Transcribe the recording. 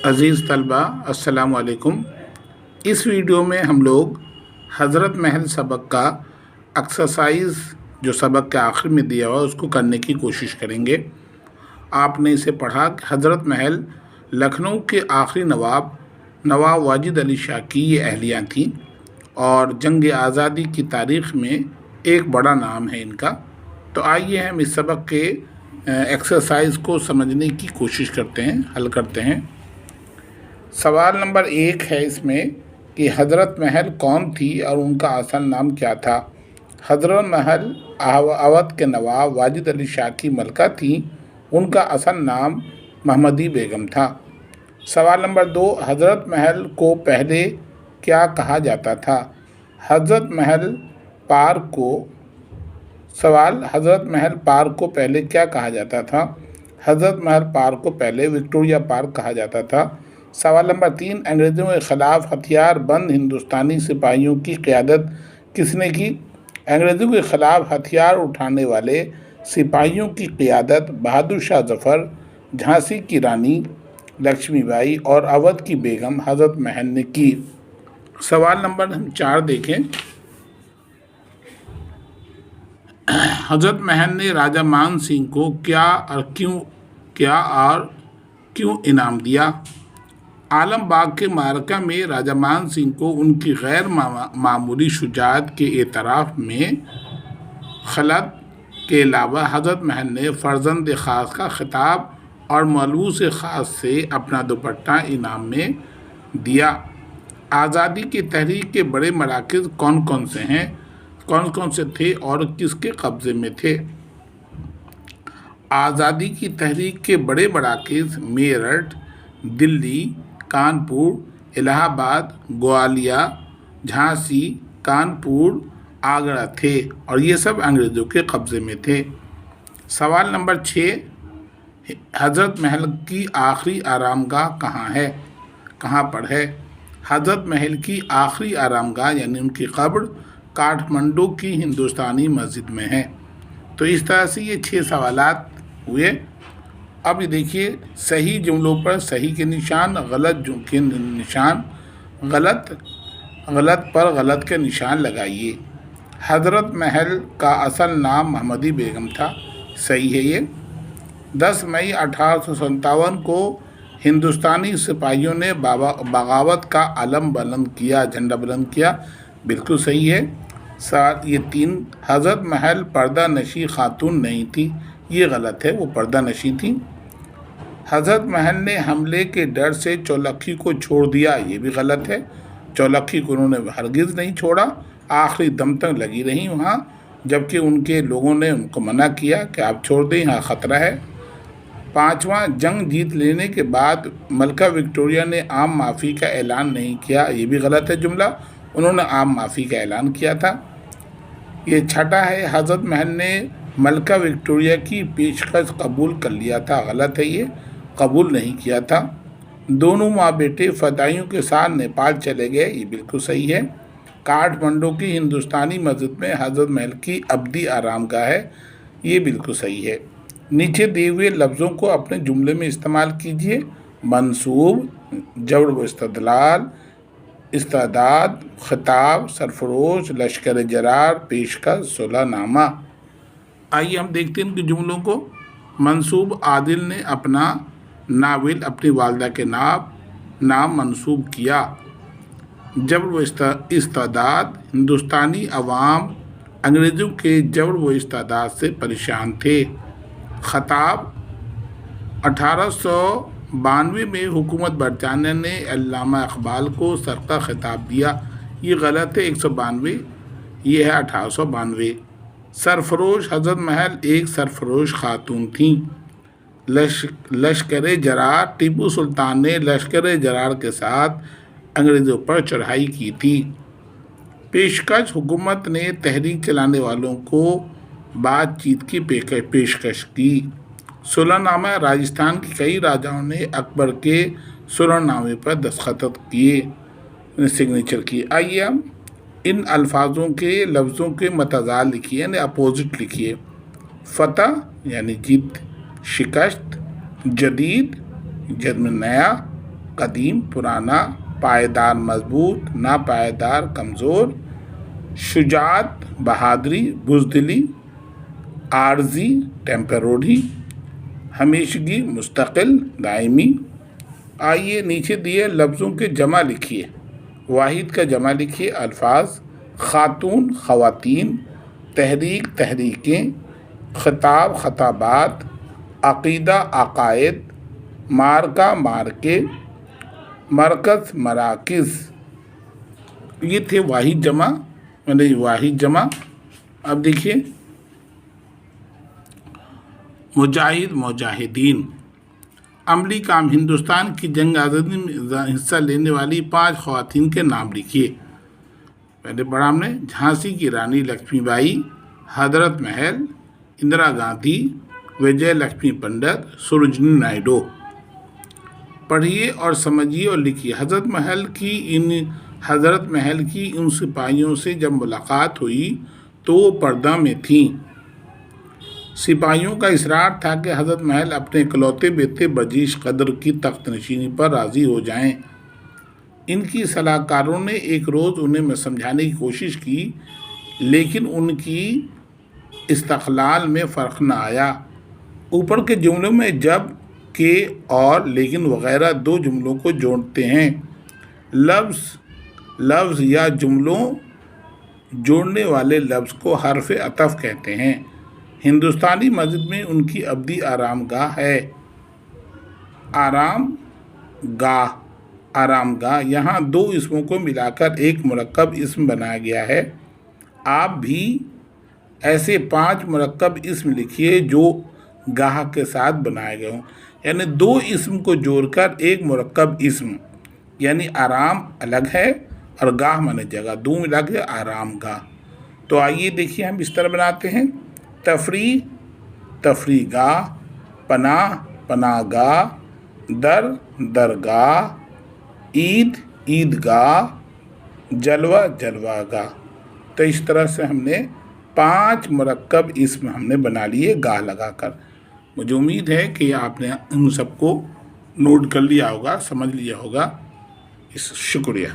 अज़ीज़ तलबा अस्सलाम वालेकुम। इस वीडियो में हम लोग हज़रत महल सबक का एक्सरसाइज जो सबक के आखिर में दिया हुआ उसको करने की कोशिश करेंगे। आपने इसे पढ़ा कि हज़रत महल लखनऊ के आखिरी नवाब वाजिद अली शाह की ये अहलिया थीं और जंग आज़ादी की तारीख़ में एक बड़ा नाम है इनका। तो आइए हम इस सबक के एक्सरसाइज को समझने की कोशिश करते हैं, हल करते हैं। सवाल नंबर 1 है इसमें कि हज़रत महल कौन थी और उनका असल नाम क्या था। हज़रत महल अवध के नवाब वाजिद अली शाह की मलका थी, उनका असल नाम महमदी बेगम था। सवाल नंबर 2, हज़रत महल को पहले क्या कहा जाता था। हज़रत महल पार्क को पहले क्या कहा जाता था। हज़रत महल पार्क को पहले विक्टोरिया पार्क कहा जाता था। सवाल नंबर 3, अंग्रेज़ों के ख़िलाफ़ हथियार बंद हिंदुस्तानी सिपाहियों की क़यादत किसने की। अंग्रेज़ों के ख़िलाफ़ हथियार उठाने वाले सिपाहियों की क़यादत बहादुर शाह ज़फ़र, झांसी की रानी लक्ष्मीबाई और अवध की बेगम हज़रत महल ने की। सवाल नंबर 4 देखें। हज़रत महल ने राजा मान सिंह को क्या और क्यों इनाम दिया। आलम बाग के मारका में राजा मान सिंह को उनकी गैर मामूली शुजाअत के एतराफ़ में खलत के अलावा हज़रत महल ने फ़र्जंद ख़ास का खिताब और मलबूस ख़ास से अपना दुपट्टा इनाम में दिया। आज़ादी की तहरीक के बड़े मराकज़ कौन कौन से थे और किसके कब्ज़े में थे। आज़ादी की तहरीक के बड़े मराकज़ मेरठ, दिल्ली, कानपुर, इलाहाबाद, ग्वालियर, झांसी, कानपुर, आगरा थे और ये सब अंग्रेज़ों के कब्ज़े में थे। सवाल नंबर 6, हज़रत महल की आखिरी आरामगाह कहाँ पर है। हज़रत महल की आखिरी आरामगाह यानी उनकी कब्र काठमांडू की हिंदुस्तानी मस्जिद में है। तो इस तरह से ये 6 सवालात हुए। अब ये देखिए, सही जुमलों पर सही के निशान, गलत के निशान, गलत पर गलत के निशान लगाइए। हज़रत महल का असल नाम महमदी बेगम था, सही है ये। 10 मई 1857 को हिंदुस्तानी सिपाहियों ने बगावत का झंडा बुलंद किया, बिल्कुल सही है। ये 3, हज़रत महल पर्दा नशी खातून नहीं थी, ये गलत है, वो पर्दा नशी थी। हज़रत महल ने हमले के डर से चौलक्खी को छोड़ दिया, ये भी गलत है। चौलक्खी को उन्होंने हरगिज़ नहीं छोड़ा, आखिरी दम तक लगी रहीं वहाँ, जबकि उनके लोगों ने उनको मना किया कि आप छोड़ दें, यहाँ ख़तरा है। 5वां, जंग जीत लेने के बाद मलका विक्टोरिया ने आम माफ़ी का ऐलान नहीं किया, ये भी गलत है जुमला, उन्होंने आम माफ़ी का ऐलान किया था। ये 6वां है, हज़रत महल ने मलका विक्टोरिया की पेशकश कबूल कर लिया था, गलत है, ये कबूल नहीं किया था। दोनों माँ बेटे फ़दाइयों के साथ नेपाल चले गए, ये बिल्कुल सही है। काठमांडू की हिंदुस्तानी मस्जिद में हज़रत महल की अब्दी आरामगाह है, ये बिल्कुल सही है। नीचे दिए हुए लफ्ज़ों को अपने जुमले में इस्तेमाल कीजिए। मंसूब, जबर व इस्तदलाल, इस्तादाद, खिताब, सरफरोश, लश्कर जरार, पेशकश, सुलहनामा। आइए हम देखते हैं इनके जुमलों को। मंसूब, आदिल ने अपना नावल अपनी वालदा के नाम मंसूब किया। जबर व इस्तादाद, हिंदुस्तानी अवाम अंग्रेज़ों के जबर व इस्तादाद से परेशान थे। खताब, 1892 में हुकूमत बरतानिया ने अल्लामा इकबाल को सरका खिताब दिया, ये गलत है, 192, ये है 1892। सरफरोश, हज़रत महल एक सरफरोश खातून थीं। लश्कर जरार, टीपू सुल्तान ने लश्कर जरार के साथ अंग्रेज़ों पर चढ़ाई की थी। पेशकश, हुकूमत ने तहरीक चलाने वालों को बातचीत की पेशकश की। सुलहनामा, राजस्थान के कई राजाओं ने अकबर के सुलहनामे पर दस्तखत किए, सिग्नेचर किए। आइए हम इन अल्फाजों के लफ्ज़ों के मतज़ाद लिखिए, यानी अपोजिट लिखिए। फ़तह यानी जीत, शिकस्त, जदीद जद में नया, قدیم پرانا، پائیدار مضبوط، ناپائیدار کمزور، شجاعت بہادری بزدلی، عارضی ٹیمپروری، ہمیشگی مستقل دائمی۔ آئیے نیچے دیے لفظوں کے جمع لکھیے۔ واحد کا جمع لکھیے۔ الفاظ: خاتون خواتین، تحریک تحریکیں، خطاب خطابات، عقیدہ عقائد، معرکہ معرکے، مرکز مراکز۔ یہ تھے واحد جمع، واحد جمع۔ اب دیکھیے مجاہد مجاہدین۔ عملی کام: ہندوستان کی جنگ آزادی میں حصہ لینے والی 5 خواتین کے نام لکھیے۔ پہلے پڑھا ہم نے جھانسی کی رانی لکشمی بائی، حضرت محل، اندرا گاندھی، وجے لکشمی پنڈت، سروجنی نائیڈو۔ پڑھیے اور سمجھیے اور لکھیے۔ حضرت محل کی ان سپاہیوں سے جب ملاقات ہوئی تو وہ پردہ میں تھیں۔ سپاہیوں کا اصرار تھا کہ حضرت محل اپنے اکلوتے بیٹے بجیش قدر کی تخت نشینی پر راضی ہو جائیں۔ ان کی صلاح کاروں نے ایک روز انہیں سمجھانے کی کوشش کی، لیکن ان کی استقلال میں فرق نہ آیا۔ اوپر کے جملوں میں جب، کہ اور لیکن وغیرہ 2 جملوں کو جوڑتے ہیں۔ لفظ یا جملوں جوڑنے والے لفظ کو حرف عطف کہتے ہیں۔ ہندوستانی مذہب میں ان کی ابدی آرام گاہ ہے۔ آرام گاہ یہاں 2 اسموں کو ملا کر ایک مرکب اسم بنایا گیا ہے۔ آپ بھی ایسے 5 مرکب اسم لکھیے جو گاہ کے ساتھ بنائے گئے ہوں، یعنی 2 اسم کو جوڑ کر ایک مرکب اسم، یعنی آرام الگ ہے اور گاہ مانے جگہ، 2 ملا کے آرام گاہ۔ تو آئیے دیکھیے ہم اس طرح بناتے ہیں۔ تفریح تفریح گاہ، پناہ پناہ گاہ، درگاہ، عید عیدگاہ، جلوہ جلوہ گاہ۔ تو اس طرح سے ہم نے 5 مرکب اسم ہم نے بنا لیے گاہ لگا کر۔ مجھے امید ہے کہ آپ نے ان سب کو نوٹ کر لیا ہوگا، سمجھ لیا ہوگا۔ شکریہ۔